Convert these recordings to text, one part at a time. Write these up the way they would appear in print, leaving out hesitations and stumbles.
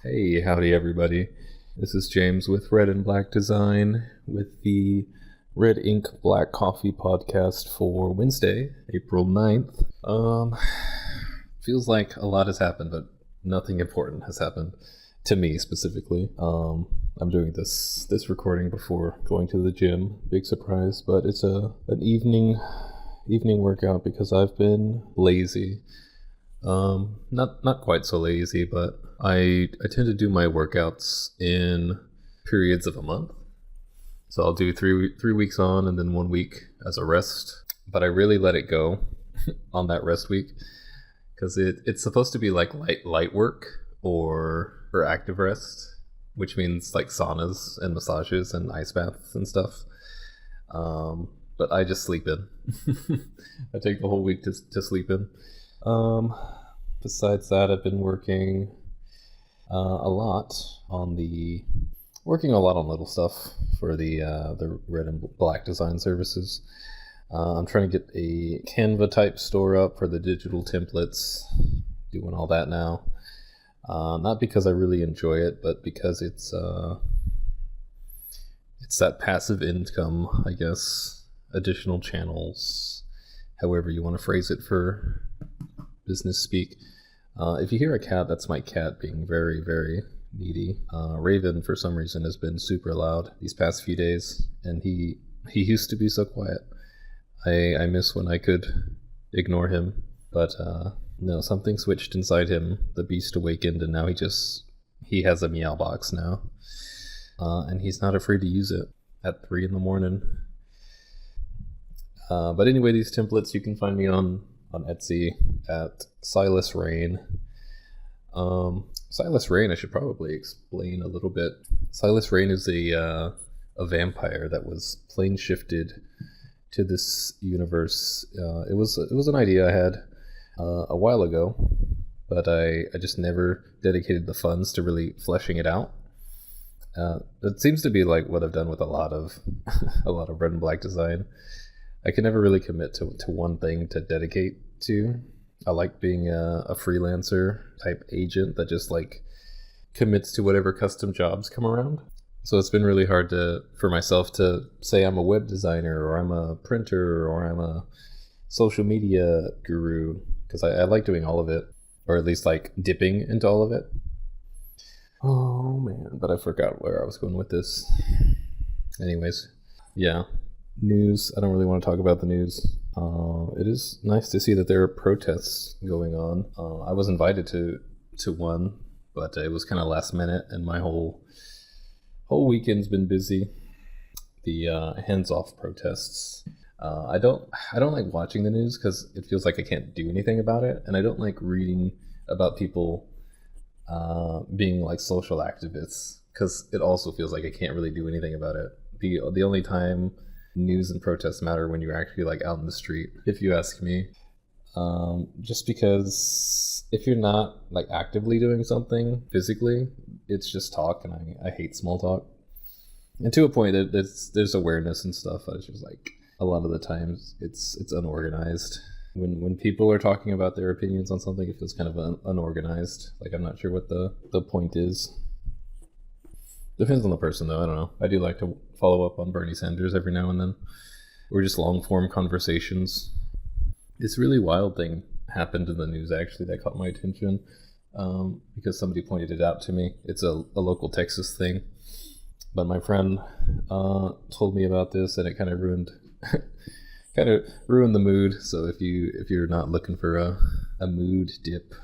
Hey, howdy everybody. This is James with Red and Black Design with the Red Ink Black Coffee podcast for Wednesday, April 9th. Feels like a lot has happened, but nothing important has happened to me specifically. I'm doing this recording before going to the gym. Big surprise, but it's an evening workout because I've been lazy. Not quite so lazy, but I tend to do my workouts in periods of a month. So I'll do three weeks on and then 1 week as a rest. But I really let it go on that rest week because it's supposed to be like light work or active rest, which means like saunas and massages and ice baths and stuff. But I just sleep in. I take the whole week to sleep in. Besides that, I've been working a lot on little stuff for the Red and Black Design services. I'm trying to get a Canva type store up for the digital templates, doing all that now. Not because I really enjoy it, but because it's that passive income, I guess, additional channels, however you want to phrase it for business speak. If you hear a cat, that's my cat being very, very needy. Raven, for some reason, has been super loud these past few days, and he used to be so quiet. I miss when I could ignore him, but no, something switched inside him. The beast awakened, and now he has a meow box now, and he's not afraid to use it at 3 a.m. But anyway, these templates you can find me on Etsy at Silas Rain. Silas Rain, I should probably explain a little bit. Silas Rain is a vampire that was plane shifted to this universe. It was an idea I had a while ago, but I just never dedicated the funds to really fleshing it out. It seems to be like what I've done with a lot of Red and Black Design. I can never really commit to one thing to dedicate to. I like being a freelancer type agent that just like commits to whatever custom jobs come around. So it's been really hard for myself to say I'm a web designer or I'm a printer or I'm a social media guru, because I like doing all of it, or at least like dipping into all of it. Oh man, but I forgot where I was going with this. Anyways, yeah. News. I don't really want to talk about the news. It is nice to see that there are protests going on. I was invited to one, but it was kind of last minute, and my whole weekend's been busy. The hands-off protests. I don't like watching the news because it feels like I can't do anything about it, and I don't like reading about people being like social activists because it also feels like I can't really do anything about it. The only time news and protests matter when you're actually like out in the street, if you ask me. Just because if you're not like actively doing something physically, it's just talk, and I hate small talk. And to a point, there's awareness and stuff. It's just like a lot of the times it's unorganized. When people are talking about their opinions on something, it feels kind of unorganized. Like I'm not sure what the point is. Depends on the person, though. I don't know. I do like to follow up on Bernie Sanders every now and then, or just long-form conversations. This really wild thing happened in the news, actually, that caught my attention because somebody pointed it out to me. It's a local Texas thing, but my friend told me about this, and it kind of ruined the mood. So if you're not looking for a mood dip,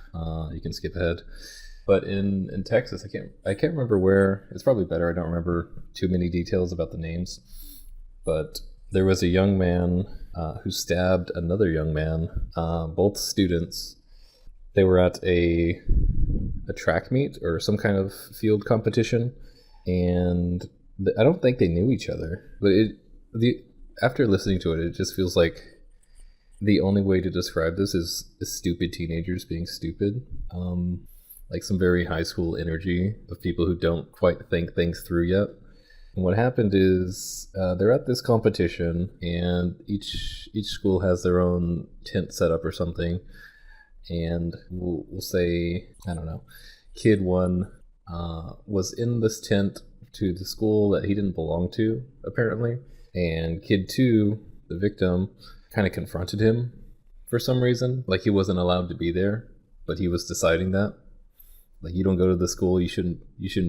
you can skip ahead. But in Texas, I can't remember where. It's probably better. I don't remember too many details about the names. But there was a young man who stabbed another young man. Both students. They were at a track meet or some kind of field competition, and I don't think they knew each other. But after listening to it, it just feels like the only way to describe this is stupid teenagers being stupid. Like some very high school energy of people who don't quite think things through yet. And what happened is they're at this competition, and each school has their own tent set up or something. And we'll say, I don't know, kid one was in this tent to the school that he didn't belong to, apparently. And kid 2, the victim, kind of confronted him for some reason. Like, he wasn't allowed to be there, but he was deciding that. Like, you don't go to the school, you shouldn't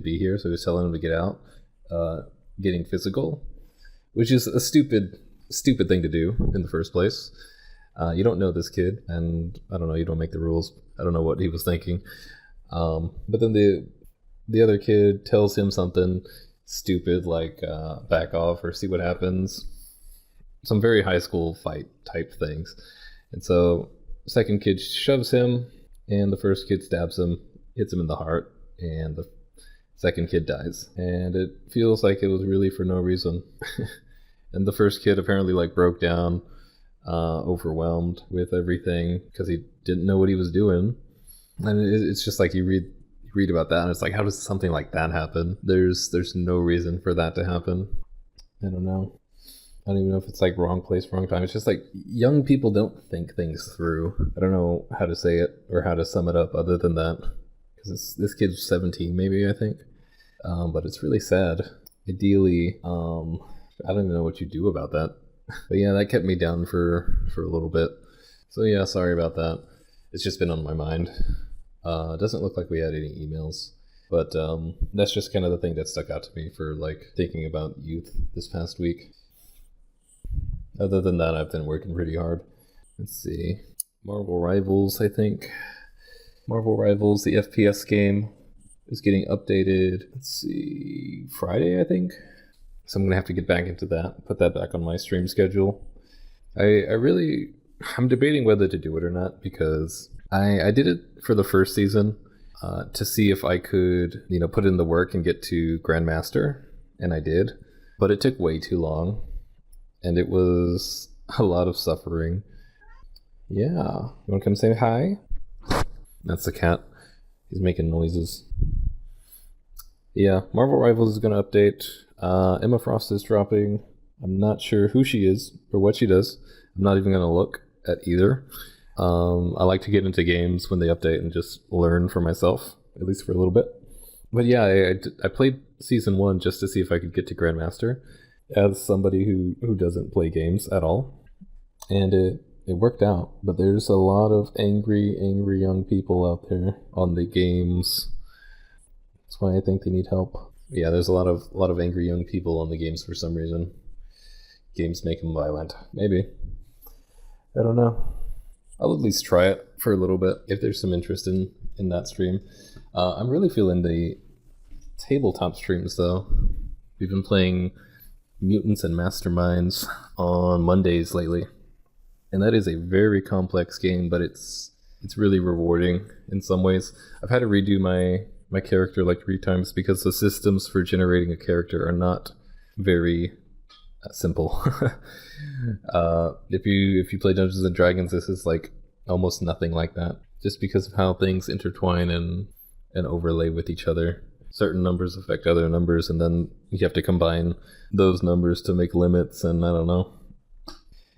be here. So he was telling him to get out, getting physical, which is a stupid thing to do in the first place. You don't know this kid, and I don't know, you don't make the rules. I don't know what he was thinking. But then the other kid tells him something stupid, like back off or see what happens. Some very high school fight type things. And so the second kid shoves him, and the first kid stabs him, hits him in the heart, and the second kid dies. And it feels like it was really for no reason. And the first kid apparently like broke down, overwhelmed with everything because he didn't know what he was doing. And it's just like you read about that, and it's like, how does something like that happen? There's no reason for that to happen. I don't know. I don't even know if it's like wrong place, wrong time. It's just like young people don't think things through. I don't know how to say it or how to sum it up other than that. Because this kid's 17, maybe, I think. But it's really sad. Ideally, I don't even know what you do about that. But yeah, that kept me down for a little bit. So yeah, sorry about that. It's just been on my mind. It doesn't look like we had any emails. But that's just kind of the thing that stuck out to me for like thinking about youth this past week. Other than that, I've been working pretty hard. Let's see. Marvel Rivals, I think. Marvel Rivals, the FPS game, is getting updated. Let's see. Friday, I think. So I'm going to have to get back into that. Put that back on my stream schedule. I'm debating whether to do it or not, because I did it for the first season to see if I could, put in the work and get to Grandmaster. And I did. But it took way too long. And it was a lot of suffering. Yeah. You want to come say hi? That's the cat. He's making noises. Yeah, Marvel Rivals is going to update. Emma Frost is dropping. I'm not sure who she is or what she does. I'm not even going to look at either. I like to get into games when they update and just learn for myself, at least for a little bit. But yeah, I played Season 1 just to see if I could get to Grandmaster as somebody who doesn't play games at all. And it worked out. But there's a lot of angry young people out there on the games. That's why I think they need help. Yeah, there's a lot of angry young people on the games for some reason. Games make them violent. Maybe. I don't know. I'll at least try it for a little bit if there's some interest in that stream. I'm really feeling the tabletop streams though. We've been playing Mutants and Masterminds on Mondays lately. And that is a very complex game, but it's really rewarding in some ways. I've had to redo my character like 3 times because the systems for generating a character are not very simple. If you play Dungeons and Dragons, this is like almost nothing like that, just because of how things intertwine and overlay with each other. Certain numbers affect other numbers, and then you have to combine those numbers to make limits, and I don't know.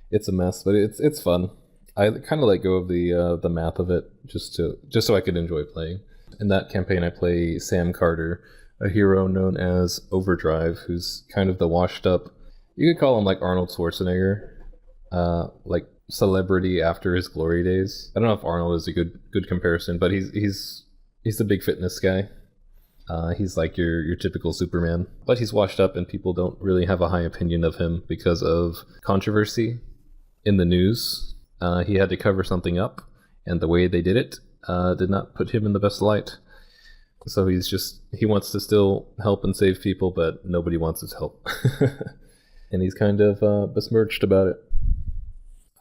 It's a mess, but it's fun. I kind of let go of the math of it just so I could enjoy playing. In that campaign, I play Sam Carter, a hero known as Overdrive, who's kind of the washed up. You could call him like Arnold Schwarzenegger, like celebrity after his glory days. I don't know if Arnold is a good comparison, but he's the big fitness guy. He's like your typical Superman, but he's washed up and people don't really have a high opinion of him because of controversy in the news. He had to cover something up, and the way they did it did not put him in the best light. So he wants to still help and save people, but nobody wants his help. And he's kind of besmirched about it.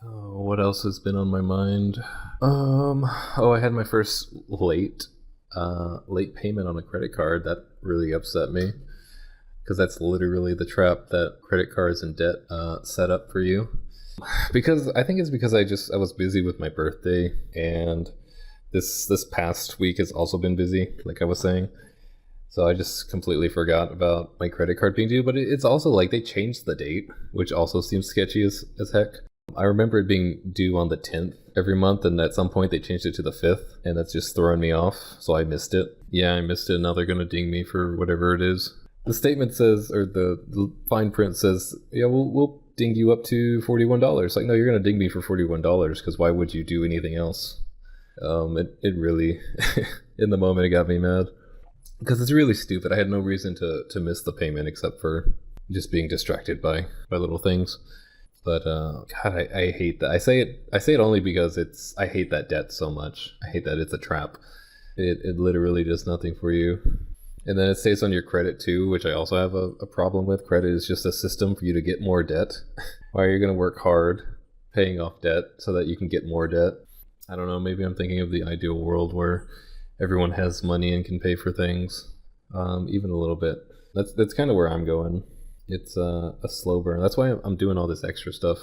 Oh, what else has been on my mind? I had my first late payment on a credit card. That really upset me, because that's literally the trap that credit cards and debt set up for you. Because I think it's because I was busy with my birthday, and this past week has also been busy, like I was saying. So I just completely forgot about my credit card being due. But it's also like they changed the date, which also seems sketchy as heck. I remember it being due on the 10th every month, and at some point they changed it to the 5th, and that's just throwing me off, so I missed it. Yeah, I missed it. Now they're going to ding me for whatever it is. The statement says, or the fine print says, yeah, we'll ding you up to $41. Like, no, you're going to ding me for $41 because why would you do anything else? It really, in the moment, it got me mad because it's really stupid. I had no reason to miss the payment except for just being distracted by little things. But God, I hate that. I say it only because I hate that debt so much. I hate that it's a trap. It literally does nothing for you. And then it stays on your credit too, which I also have a problem with. Credit is just a system for you to get more debt. Why are you going to work hard paying off debt so that you can get more debt? I don't know. Maybe I'm thinking of the ideal world where everyone has money and can pay for things, even a little bit. That's kind of where I'm going. It's a slow burn. That's why I'm doing all this extra stuff,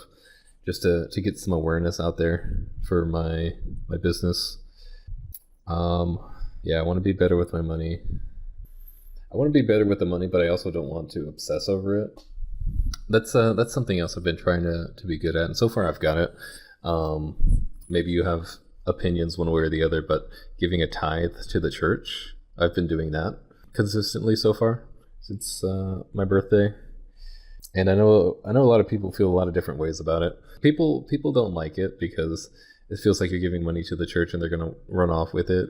just to get some awareness out there for my business. Yeah, I want to be better with my money. I want to be better with the money, but I also don't want to obsess over it. That's something else I've been trying to be good at, and so far I've got it. Maybe you have opinions one way or the other, but giving a tithe to the church, I've been doing that consistently so far since my birthday. And I know a lot of people feel a lot of different ways about it. People don't like it because it feels like you're giving money to the church and they're going to run off with it.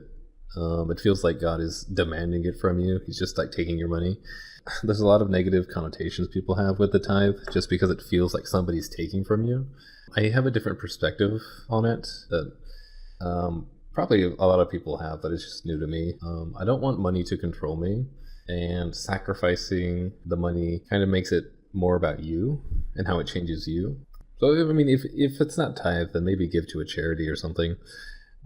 It feels like God is demanding it from you. He's just like taking your money. There's a lot of negative connotations people have with the tithe just because it feels like somebody's taking from you. I have a different perspective on it that probably a lot of people have, but it's just new to me. I don't want money to control me, and sacrificing the money kind of makes it more about you and how it changes you. So I mean, if it's not tithe, then maybe give to a charity or something.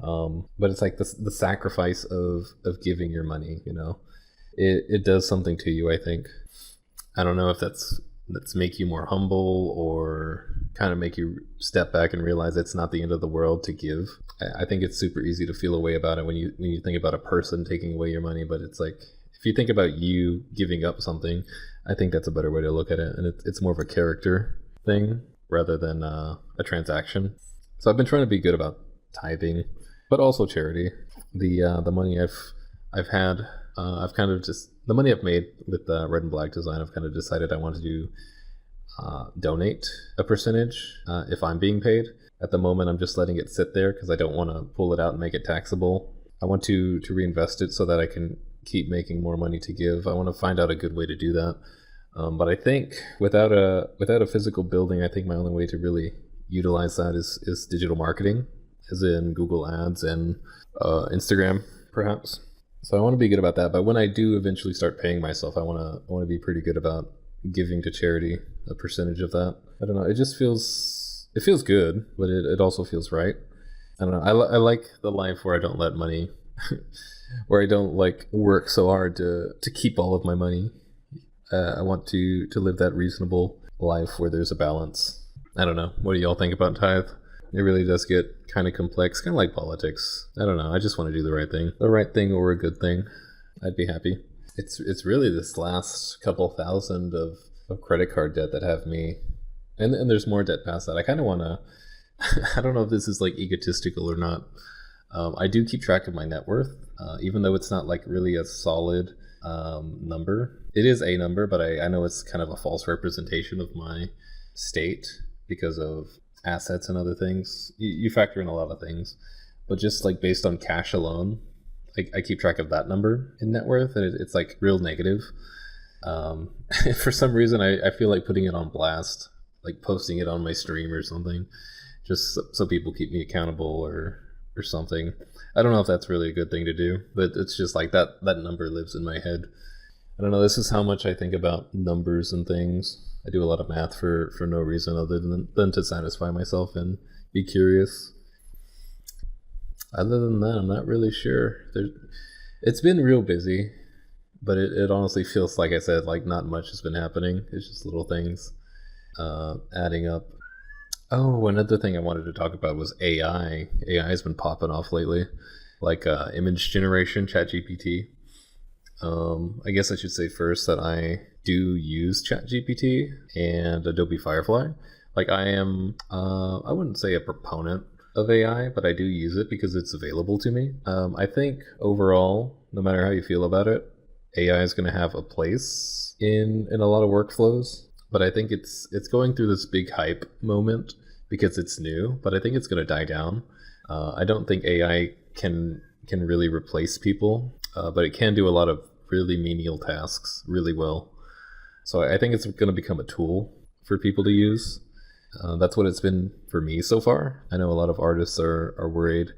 But it's like the sacrifice of giving your money, you know, it does something to you. I think, I don't know if that's make you more humble or kind of make you step back and realize it's not the end of the world to give. I think it's super easy to feel a way about it when you think about a person taking away your money, but it's like, if you think about you giving up something, I think that's a better way to look at it. And it's more of a character thing rather than a transaction. So I've been trying to be good about tithing, but also charity. The money I've had, I've kind of just, the money I've made with Red and Black design, I've kind of decided I want to donate a percentage if I'm being paid. At the moment, I'm just letting it sit there because I don't want to pull it out and make it taxable. I want to reinvest it so that I can keep making more money to give. I want to find out a good way to do that. But I think without a physical building, I think my only way to really utilize that is digital marketing, as in Google Ads and Instagram, perhaps. So I want to be good about that. But when I do eventually start paying myself, I want to be pretty good about giving to charity a percentage of that. I don't know. It just feels good, but it also feels right. I don't know. I like the life where I don't let money, where I don't like work so hard to keep all of my money. I want to live that reasonable life where there's a balance. I don't know. What do y'all think about tithe? It really does get kind of complex, kind of like politics. I don't know. I just want to do the right thing or a good thing. I'd be happy. It's really this last couple thousand of credit card debt that have me, and there's more debt past that. I kind of want to, I don't know if this is like egotistical or not. I do keep track of my net worth, even though it's not like really a solid number. It is a number, but I know it's kind of a false representation of my state because of assets and other things. You factor in a lot of things, but just like based on cash alone, I keep track of that number in net worth, and it's like real negative. For some reason, I feel like putting it on blast, like posting it on my stream or something, just so people keep me accountable or something. I don't know if that's really a good thing to do, but it's just like that number lives in my head. I don't know. This is how much I think about numbers and things. I do a lot of math for no reason other than to satisfy myself and be curious. Other than that, I'm not really sure. It's been real busy, but it honestly feels, like I said, like not much has been happening. It's just little things adding up. Oh, another thing I wanted to talk about was AI. AI has been popping off lately, like image generation, ChatGPT. I guess I should say first that I do use ChatGPT and Adobe Firefly. Like I am, I wouldn't say a proponent of AI, but I do use it because it's available to me. I think overall no matter how you feel about it. AI is going to have a place in a lot of workflows, but I think it's going through this big hype moment because it's new, but I think it's going to die down. I don't think AI can really replace people, but it can do a lot of really menial tasks really well. So I think it's going to become a tool for people to use. That's what it's been for me so far. I know a lot of artists are worried.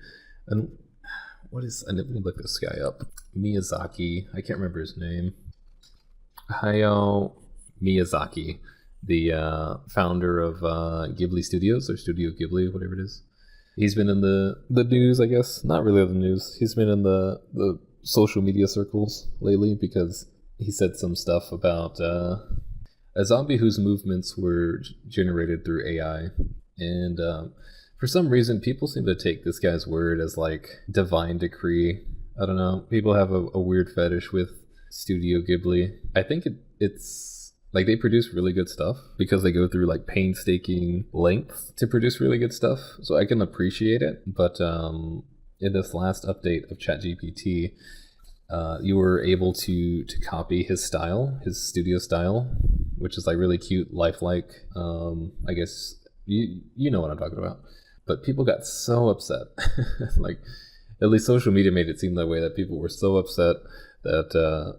And let me look this guy up. Miyazaki, I can't remember his name. Hayao Miyazaki, the founder of Ghibli Studios, or Studio Ghibli, whatever it is. He's been in the news, I guess. Not really the news. He's been in the social media circles lately because he said some stuff about a zombie whose movements were generated through AI. And for some reason, people seem to take this guy's word as like divine decree. I don't know. People have a weird fetish with Studio Ghibli. I think it's like they produce really good stuff because they go through like painstaking lengths to produce really good stuff. So I can appreciate it. But in this last update of ChatGPT, you were able to copy his style, his studio style, which is like really cute, lifelike. I guess you know what I'm talking about. But people got so upset. Like, at least social media made it seem that way, that people were so upset that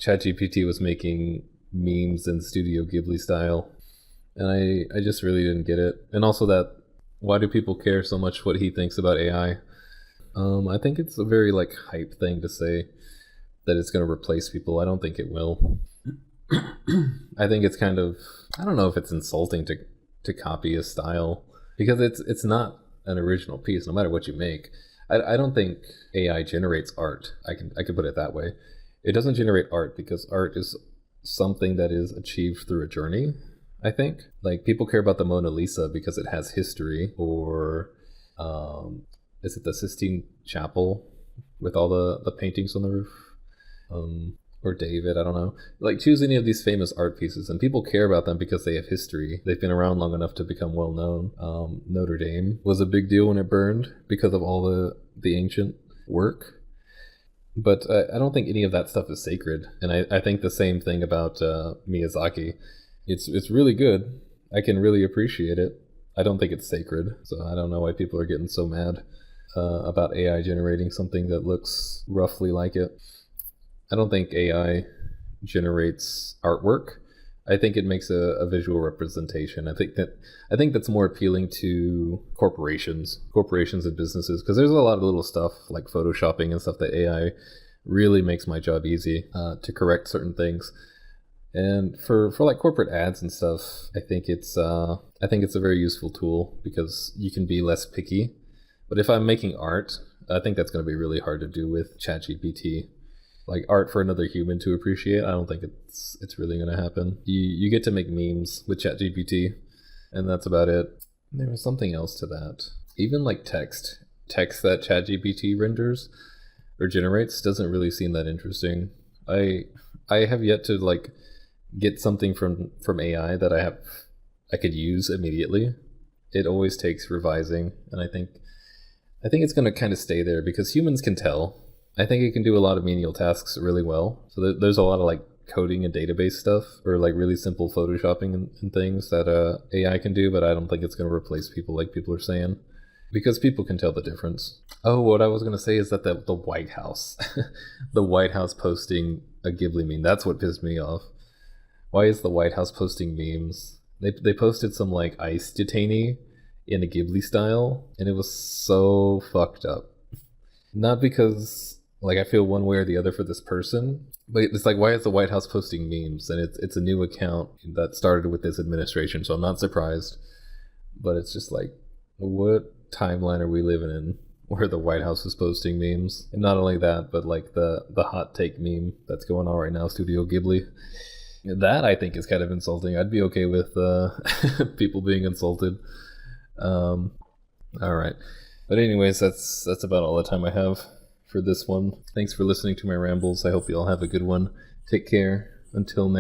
ChatGPT was making memes in Studio Ghibli style. And I just really didn't get it. And also that, why do people care so much what he thinks about AI? I think it's a very like hype thing to say that it's going to replace people. I don't think it will. I think it's kind of, I don't know if it's insulting to copy a style, because it's not an original piece no matter what you make. I don't think AI generates art. I could put it that way. It doesn't generate art because art is something that is achieved through a journey, I think. Like, people care about the Mona Lisa because it has history, or is it the Sistine Chapel with all the paintings on the roof? Or David, I don't know. Like, choose any of these famous art pieces, and people care about them because they have history. They've been around long enough to become well known. Notre Dame was a big deal when it burned because of all the ancient work. But I don't think any of that stuff is sacred. And I think the same thing about Miyazaki. It's really good. I can really appreciate it. I don't think it's sacred. So I don't know why people are getting so mad about AI generating something that looks roughly like it. I don't think AI generates artwork. I think it makes a visual representation. I think that's more appealing to corporations and businesses, because there's a lot of little stuff like photoshopping and stuff that AI really makes my job easy to correct certain things. And for like corporate ads and stuff, I think it's a very useful tool because you can be less picky. But if I'm making art, I think that's going to be really hard to do with ChatGPT. Like, art for another human to appreciate, I don't think it's really going to happen. You get to make memes with ChatGPT, and that's about it. There was something else to that. Even like text that ChatGPT renders or generates doesn't really seem that interesting. I have yet to like get something from AI that I could use immediately. It always takes revising, and I think it's going to kind of stay there because humans can tell. I think it can do a lot of menial tasks really well. So there's a lot of like coding and database stuff, or like really simple photoshopping and things that AI can do, but I don't think it's going to replace people like people are saying, because people can tell the difference. Oh, what I was going to say is that the White House, the White House posting a Ghibli meme, that's what pissed me off. Why is the White House posting memes? They posted some like ICE detainee in a Ghibli style, and it was so fucked up. Not because like I feel one way or the other for this person, but it's like, why is the White House posting memes? And it's a new account that started with this administration, so I'm not surprised. But it's just like, what timeline are we living in where the White House is posting memes? And not only that, but like the hot take meme that's going on right now, Studio Ghibli. That I think is kind of insulting. I'd be okay with people being insulted. All right. But anyways, that's about all the time I have for this one. Thanks for listening to my rambles. I hope you all have a good one. Take care. Until next